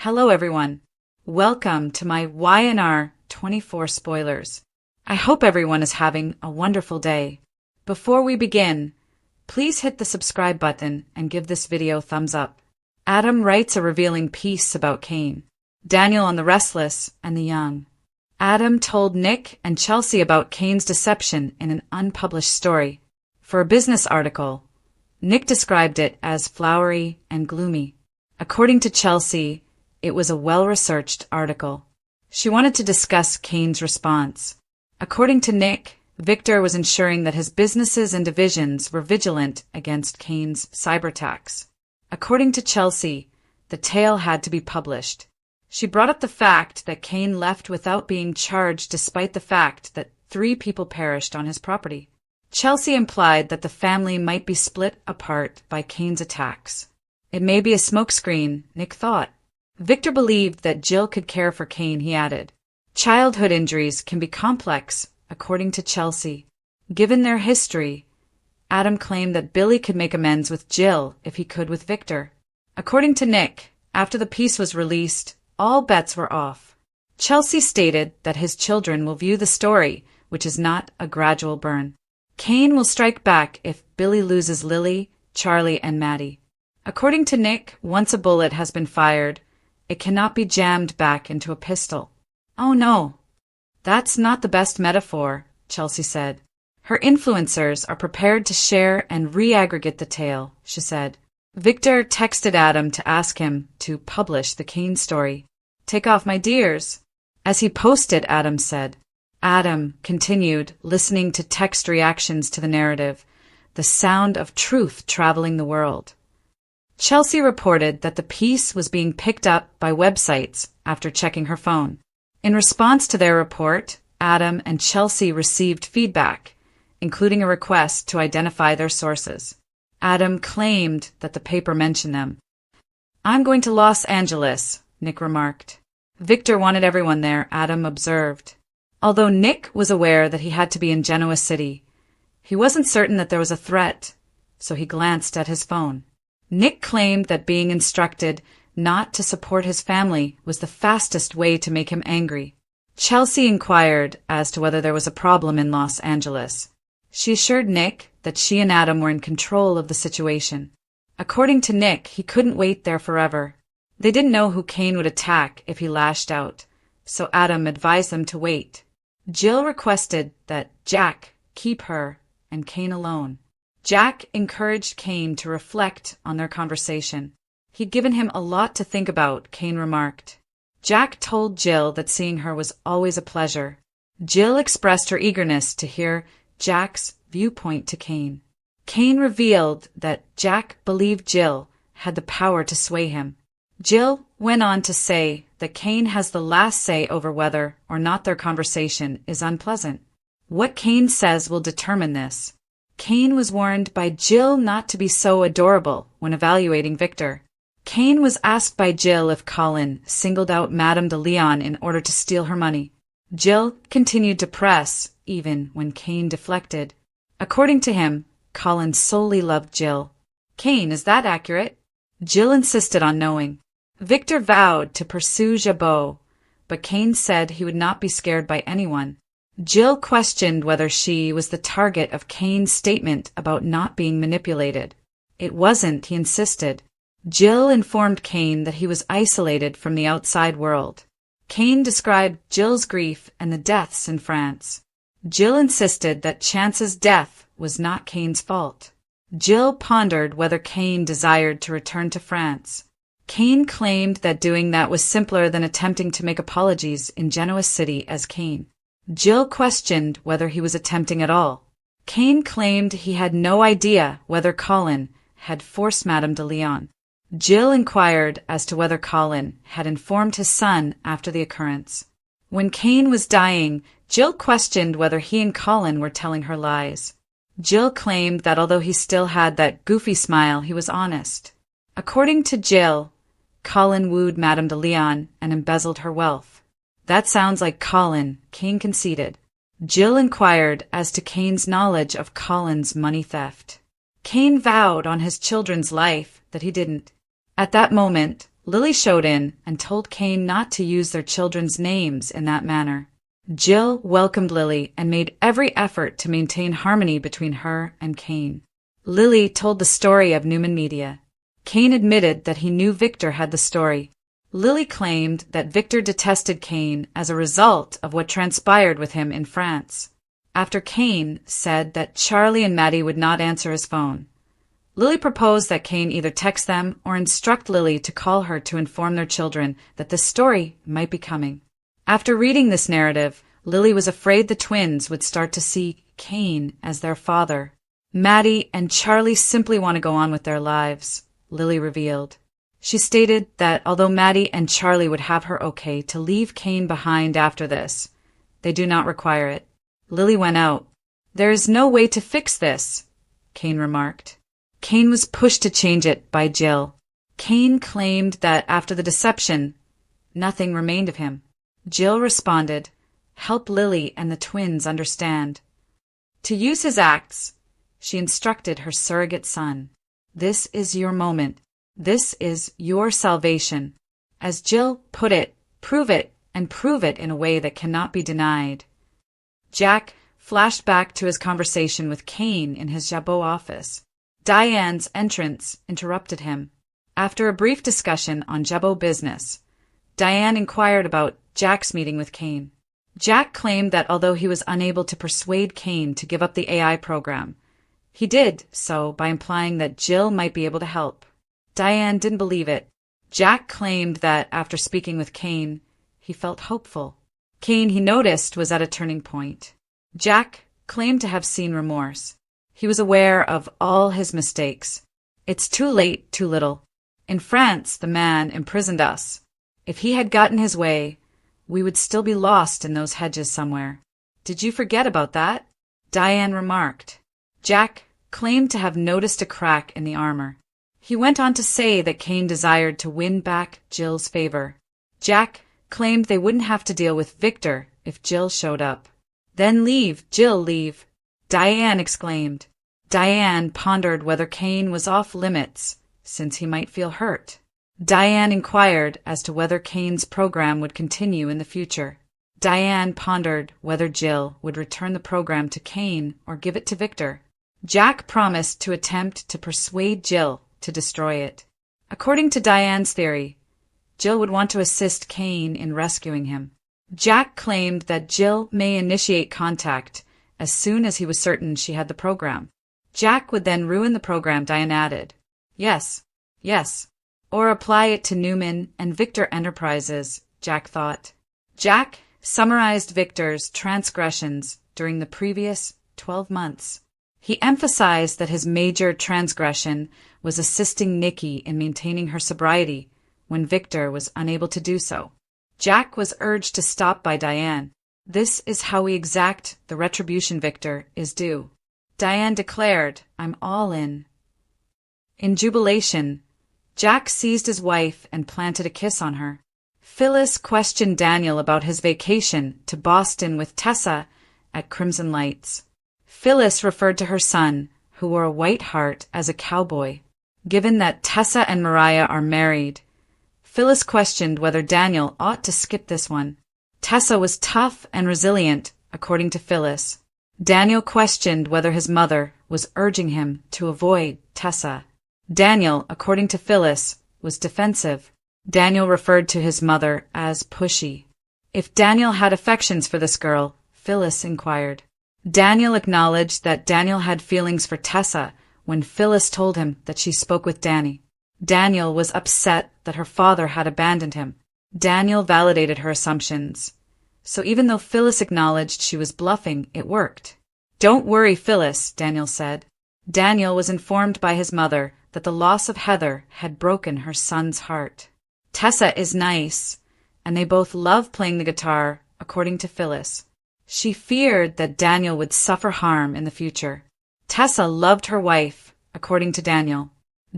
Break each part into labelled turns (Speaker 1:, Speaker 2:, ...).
Speaker 1: Hello everyone. Welcome to my YNR 24 spoilers. I hope everyone is having a wonderful day. Before we begin, please hit the subscribe button and give this video a thumbs up. Adam writes a revealing piece about Cain, Daniel on the Restless and the Young. Adam told Nick and Chelsea about Cain's deception in an unpublished story. For a business article, Nick described it as flowery and gloomy. According to Chelsea, it was a well-researched article. She wanted to discuss Cain's response. According to Nick, Victor was ensuring that his businesses and divisions were vigilant against Cain's cyberattacks. According to Chelsea, the tale had to be published. She brought up the fact that Cain left without being charged despite the fact that 3 people perished on his property. Chelsea implied that the family might be split apart by Cain's attacks. It may be a smokescreen, Nick thought. Victor believed that Jill could care for Cain, he added. Childhood injuries can be complex, according to Chelsea. Given their history, Adam claimed that Billy could make amends with Jill if he could with Victor. According to Nick, after the piece was released, all bets were off. Chelsea stated that his children will view the story, which is not a gradual burn. Cain will strike back if Billy loses Lily, Charlie, and Maddie. According to Nick, once a bullet has been fired, it cannot be jammed back into a pistol. Oh no. That's not the best metaphor, Chelsea said. Her influencers are prepared to share and re-aggregate the tale, she said. Victor texted Adam to ask him to publish the Cain story. Take off, my dears. As he posted, Adam said. Adam continued, listening to text reactions to the narrative, the sound of truth traveling the world. Chelsea reported that the piece was being picked up by websites after checking her phone. In response to their report, Adam and Chelsea received feedback, including a request to identify their sources. Adam claimed that the paper mentioned them. I'm going to Los Angeles, Nick remarked. Victor wanted everyone there, Adam observed. Although Nick was aware that he had to be in Genoa City, he wasn't certain that there was a threat, so he glanced at his phone. Nick claimed that being instructed not to support his family was the fastest way to make him angry. Chelsea inquired as to whether there was a problem in Los Angeles. She assured Nick that she and Adam were in control of the situation. According to Nick, he couldn't wait there forever. They didn't know who Cain would attack if he lashed out, so Adam advised them to wait. Jill requested that Jack keep her and Cain alone. Jack encouraged Cain to reflect on their conversation. He'd given him a lot to think about, Cain remarked. Jack told Jill that seeing her was always a pleasure. Jill expressed her eagerness to hear Jack's viewpoint to Cain. Cain revealed that Jack believed Jill had the power to sway him. Jill went on to say that Cain has the last say over whether or not their conversation is unpleasant. What Cain says will determine this. Cain was warned by Jill not to be so adorable when evaluating Victor. Cain was asked by Jill if Colin singled out Madame de Leon in order to steal her money. Jill continued to press, even when Cain deflected. According to him, Colin solely loved Jill. Cain, is that accurate? Jill insisted on knowing. Victor vowed to pursue Jabot, but Cain said he would not be scared by anyone. Jill questioned whether she was the target of Cain's statement about not being manipulated. It wasn't, he insisted. Jill informed Cain that he was isolated from the outside world. Cain described Jill's grief and the deaths in France. Jill insisted that Chance's death was not Cain's fault. Jill pondered whether Cain desired to return to France. Cain claimed that doing that was simpler than attempting to make apologies in Genoa City as Cain. Jill questioned whether he was attempting at all. Cain claimed he had no idea whether Colin had forced Madame de Leon. Jill inquired as to whether Colin had informed his son after the occurrence. When Cain was dying, Jill questioned whether he and Colin were telling her lies. Jill claimed that although he still had that goofy smile, he was honest. According to Jill, Colin wooed Madame de Leon and embezzled her wealth. That sounds like Colin, Cain conceded. Jill inquired as to Cain's knowledge of Colin's money theft. Cain vowed on his children's life that he didn't. At that moment, Lily showed in and told Cain not to use their children's names in that manner. Jill welcomed Lily and made every effort to maintain harmony between her and Cain. Lily told the story of Newman Media. Cain admitted that he knew Victor had the story. Lily claimed that Victor detested Cain as a result of what transpired with him in France. After Cain said that Charlie and Maddie would not answer his phone, Lily proposed that Cain either text them or instruct Lily to call her to inform their children that this story might be coming. After reading this narrative, Lily was afraid the twins would start to see Cain as their father. Maddie and Charlie simply want to go on with their lives, Lily revealed. She stated that although Maddie and Charlie would have her okay to leave Cain behind after this, they do not require it. Lily went out. "There is no way to fix this," Cain remarked. Cain was pushed to change it by Jill. Cain claimed that after the deception, nothing remained of him. Jill responded, "Help Lily and the twins understand." To use his acts, she instructed her surrogate son. "This is your moment. This is your salvation." As Jill put it, prove it, and prove it in a way that cannot be denied. Jack flashed back to his conversation with Cain in his Jabot office. Diane's entrance interrupted him. After a brief discussion on Jabot business, Diane inquired about Jack's meeting with Cain. Jack claimed that although he was unable to persuade Cain to give up the AI program, he did so by implying that Jill might be able to help. Diane didn't believe it. Jack claimed that after speaking with Cain, he felt hopeful. Cain, he noticed, was at a turning point. Jack claimed to have seen remorse. He was aware of all his mistakes. "It's too late, too little. In France, the man imprisoned us. If he had gotten his way, we would still be lost in those hedges somewhere. Did you forget about that?" Diane remarked. Jack claimed to have noticed a crack in the armor. He went on to say that Cain desired to win back Jill's favor. Jack claimed they wouldn't have to deal with Victor if Jill showed up. "Then leave, Jill, leave," Diane exclaimed. Diane pondered whether Cain was off limits, since he might feel hurt. Diane inquired as to whether Cain's program would continue in the future. Diane pondered whether Jill would return the program to Cain or give it to Victor. Jack promised to attempt to persuade Jill to destroy it. According to Diane's theory, Jill would want to assist Cain in rescuing him. Jack claimed that Jill may initiate contact as soon as he was certain she had the program. Jack would then ruin the program, Diane added. Yes, or apply it to Newman and Victor Enterprises, Jack thought. Jack summarized Victor's transgressions during the previous 12 months. He emphasized that his major transgression was assisting Nikki in maintaining her sobriety when Victor was unable to do so. Jack was urged to stop by Diane. "This is how we exact the retribution Victor is due." Diane declared, "I'm all in." In jubilation, Jack seized his wife and planted a kiss on her. Phyllis questioned Daniel about his vacation to Boston with Tessa at Crimson Lights. Phyllis referred to her son, who wore a white heart, as a cowboy. Given that Tessa and Mariah are married, Phyllis questioned whether Daniel ought to skip this one. Tessa was tough and resilient, according to Phyllis. Daniel questioned whether his mother was urging him to avoid Tessa. Daniel, according to Phyllis, was defensive. Daniel referred to his mother as pushy. If Daniel had affections for this girl, Phyllis inquired. Daniel acknowledged that Daniel had feelings for Tessa when Phyllis told him that she spoke with Danny. Daniel was upset that her father had abandoned him. Daniel validated her assumptions. So even though Phyllis acknowledged she was bluffing, it worked. "Don't worry, Phyllis," Daniel said. Daniel was informed by his mother that the loss of Heather had broken her son's heart. Tessa is nice, and they both love playing the guitar, according to Phyllis. She feared that Daniel would suffer harm in the future. Tessa loved her wife, according to Daniel.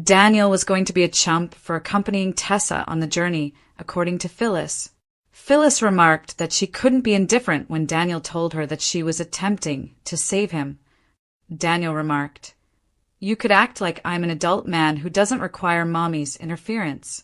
Speaker 1: Daniel was going to be a chump for accompanying Tessa on the journey, according to Phyllis. Phyllis remarked that she couldn't be indifferent when Daniel told her that she was attempting to save him. Daniel remarked, "You could act like I'm an adult man who doesn't require mommy's interference."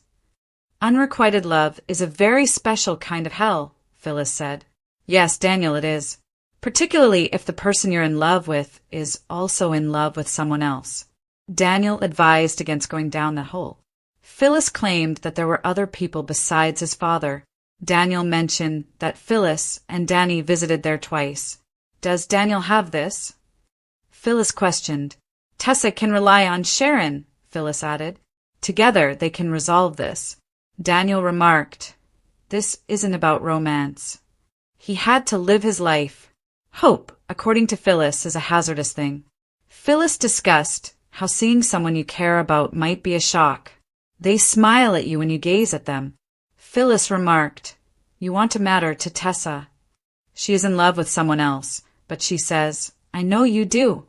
Speaker 1: Unrequited love is a very special kind of hell, Phyllis said. Yes, Daniel, it is. Particularly if the person you're in love with is also in love with someone else. Daniel advised against going down that hole. Phyllis claimed that there were other people besides his father. Daniel mentioned that Phyllis and Danny visited there twice. Does Daniel have this? Phyllis questioned. Tessa can rely on Sharon, Phyllis added. Together they can resolve this. Daniel remarked, this isn't about romance. He had to live his life. Hope, according to Phyllis, is a hazardous thing. Phyllis discussed how seeing someone you care about might be a shock. They smile at you when you gaze at them. Phyllis remarked, you want to matter to Tessa. She is in love with someone else, but she says, I know you do.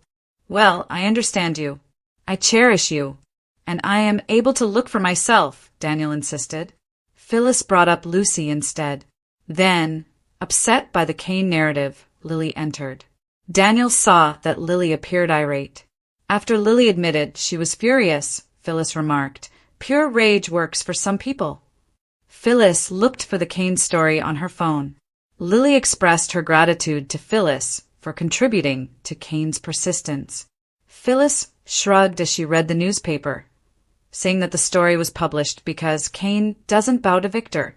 Speaker 1: Well, I understand you. I cherish you. And I am able to look for myself, Daniel insisted. Phyllis brought up Lucy instead. Then, upset by the Kane narrative, Lily entered. Daniel saw that Lily appeared irate. After Lily admitted she was furious, Phyllis remarked, pure rage works for some people. Phyllis looked for the Kane story on her phone. Lily expressed her gratitude to Phyllis for contributing to Kane's persistence. Phyllis shrugged as she read the newspaper, saying that the story was published because Kane doesn't bow to Victor.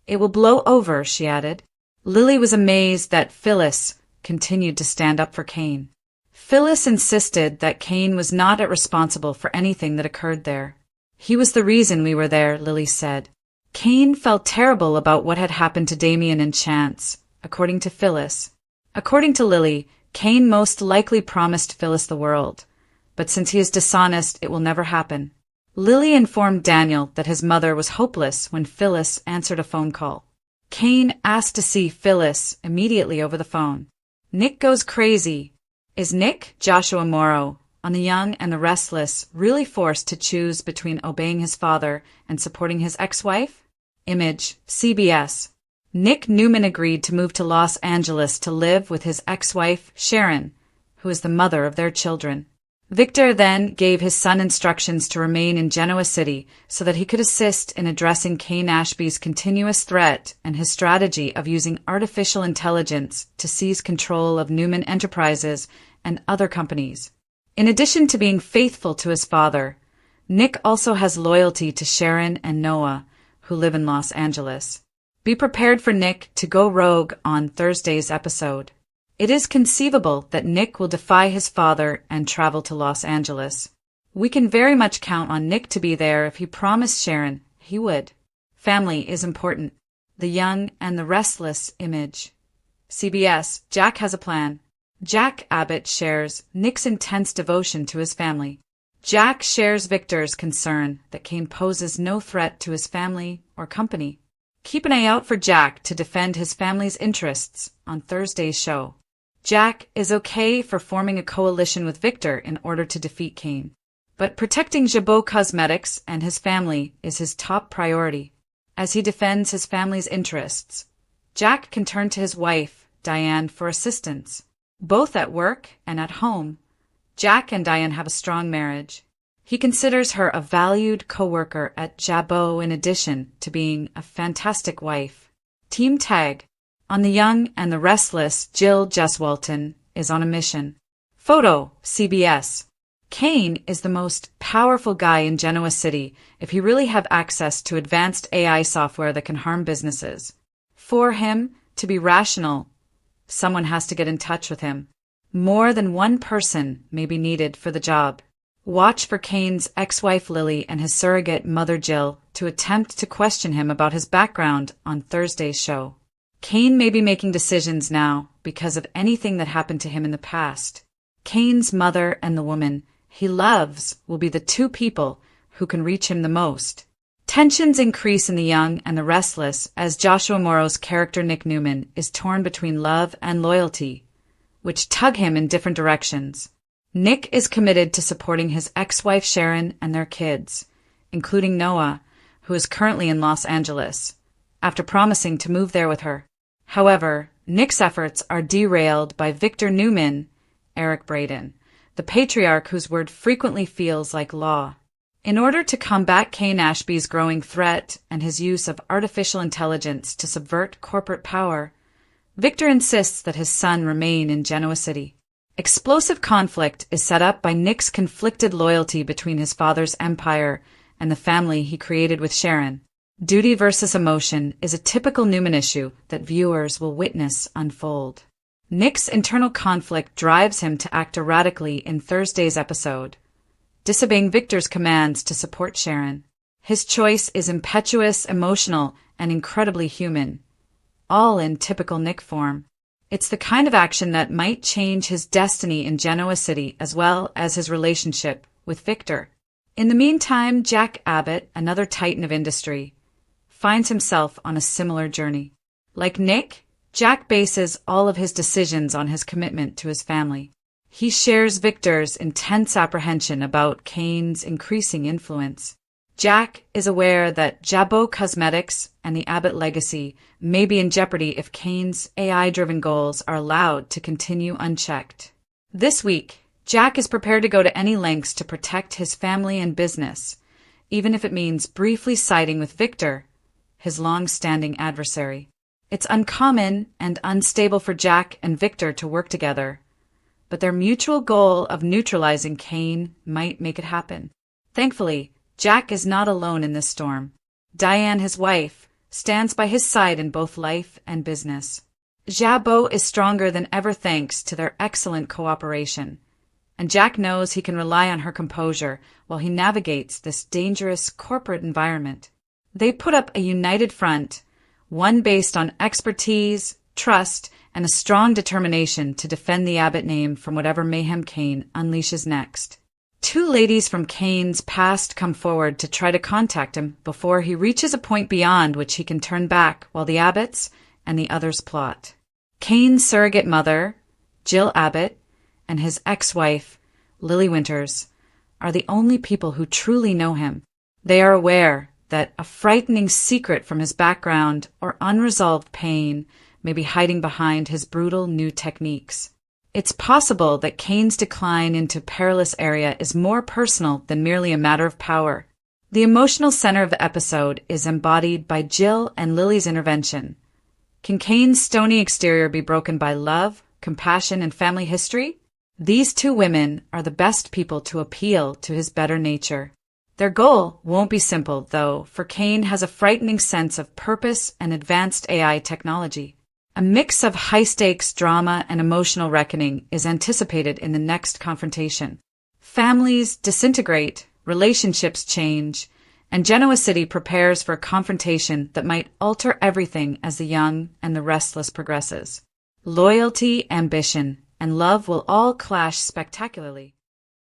Speaker 1: It will blow over, she added. Lily was amazed that Phyllis continued to stand up for Kane. Phyllis insisted that Kane was not responsible for anything that occurred there. He was the reason we were there, Lily said. Kane felt terrible about what had happened to Damien and Chance, according to Phyllis. According to Lily, Kane most likely promised Phyllis the world, but since he is dishonest, it will never happen. Lily informed Daniel that his mother was hopeless when Phyllis answered a phone call. Kane asked to see Phyllis immediately over the phone. Nick goes crazy. Is Nick, Joshua Morrow, on The Young and the Restless, really forced to choose between obeying his father and supporting his ex-wife? Image, CBS. Nick Newman agreed to move to Los Angeles to live with his ex-wife, Sharon, who is the mother of their children. Victor then gave his son instructions to remain in Genoa City so that he could assist in addressing Kane Ashby's continuous threat and his strategy of using artificial intelligence to seize control of Newman Enterprises and other companies. In addition to being faithful to his father, Nick also has loyalty to Sharon and Noah, who live in Los Angeles. Be prepared for Nick to go rogue on Thursday's episode. It is conceivable that Nick will defy his father and travel to Los Angeles. We can very much count on Nick to be there if he promised Sharon he would. Family is important. The Young and the Restless image. CBS, Jack has a plan. Jack Abbott shares Nick's intense devotion to his family. Jack shares Victor's concern that Kane poses no threat to his family or company. Keep an eye out for Jack to defend his family's interests on Thursday's show. Jack is okay for forming a coalition with Victor in order to defeat Kane, but protecting Jabot Cosmetics and his family is his top priority. As he defends his family's interests, Jack can turn to his wife, Diane, for assistance. Both at work and at home, Jack and Diane have a strong marriage. He considers her a valued co-worker at Jabot in addition to being a fantastic wife. Team Tag. On The Young and the Restless, Jill Jeswalton is on a mission. Photo, CBS. Kane is the most powerful guy in Genoa City if he really have access to advanced AI software that can harm businesses. For him to be rational, someone has to get in touch with him. More than one person may be needed for the job. Watch for Kane's ex-wife Lily and his surrogate mother Jill to attempt to question him about his background on Thursday's show. Kane may be making decisions now because of anything that happened to him in the past. Kane's mother and the woman he loves will be the two people who can reach him the most. Tensions increase in The Young and the Restless as Joshua Morrow's character Nick Newman is torn between love and loyalty, which tug him in different directions. Nick is committed to supporting his ex-wife Sharon and their kids, including Noah, who is currently in Los Angeles, after promising to move there with her. However, Nick's efforts are derailed by Victor Newman, Eric Braeden, the patriarch whose word frequently feels like law. In order to combat Kane Ashby's growing threat and his use of artificial intelligence to subvert corporate power, Victor insists that his son remain in Genoa City. Explosive conflict is set up by Nick's conflicted loyalty between his father's empire and the family he created with Sharon. Duty versus emotion is a typical Newman issue that viewers will witness unfold. Nick's internal conflict drives him to act erratically in Thursday's episode, disobeying Victor's commands to support Sharon. His choice is impetuous, emotional, and incredibly human, all in typical Nick form. It's the kind of action that might change his destiny in Genoa City as well as his relationship with Victor. In the meantime, Jack Abbott, another titan of industry, finds himself on a similar journey. Like Nick, Jack bases all of his decisions on his commitment to his family. He shares Victor's intense apprehension about Kane's increasing influence. Jack is aware that Jabot Cosmetics and the Abbott legacy may be in jeopardy if Kane's AI-driven goals are allowed to continue unchecked. This week, Jack is prepared to go to any lengths to protect his family and business, even if it means briefly siding with Victor, his long-standing adversary. It's uncommon and unstable for Jack and Victor to work together, but their mutual goal of neutralizing Kane might make it happen. Thankfully, Jack is not alone in this storm. Diane, his wife, stands by his side in both life and business. Jabot is stronger than ever thanks to their excellent cooperation, and Jack knows he can rely on her composure while he navigates this dangerous corporate environment. They put up a united front, one based on expertise, trust, and a strong determination to defend the Abbott name from whatever mayhem Kane unleashes next. Two ladies from Kane's past come forward to try to contact him before he reaches a point beyond which he can turn back while the Abbotts and the others plot. Kane's surrogate mother, Jill Abbott, and his ex-wife, Lily Winters, are the only people who truly know him. They are aware that a frightening secret from his background or unresolved pain may be hiding behind his brutal new techniques. It's possible that Kane's decline into perilous area is more personal than merely a matter of power. The emotional center of the episode is embodied by Jill and Lily's intervention. Can Kane's stony exterior be broken by love, compassion, and family history? These two women are the best people to appeal to his better nature. Their goal won't be simple, though, for Kane has a frightening sense of purpose and advanced AI technology. A mix of high-stakes drama and emotional reckoning is anticipated in the next confrontation. Families disintegrate, relationships change, and Genoa City prepares for a confrontation that might alter everything as the young and the restless progresses. Loyalty, ambition, and love will all clash spectacularly.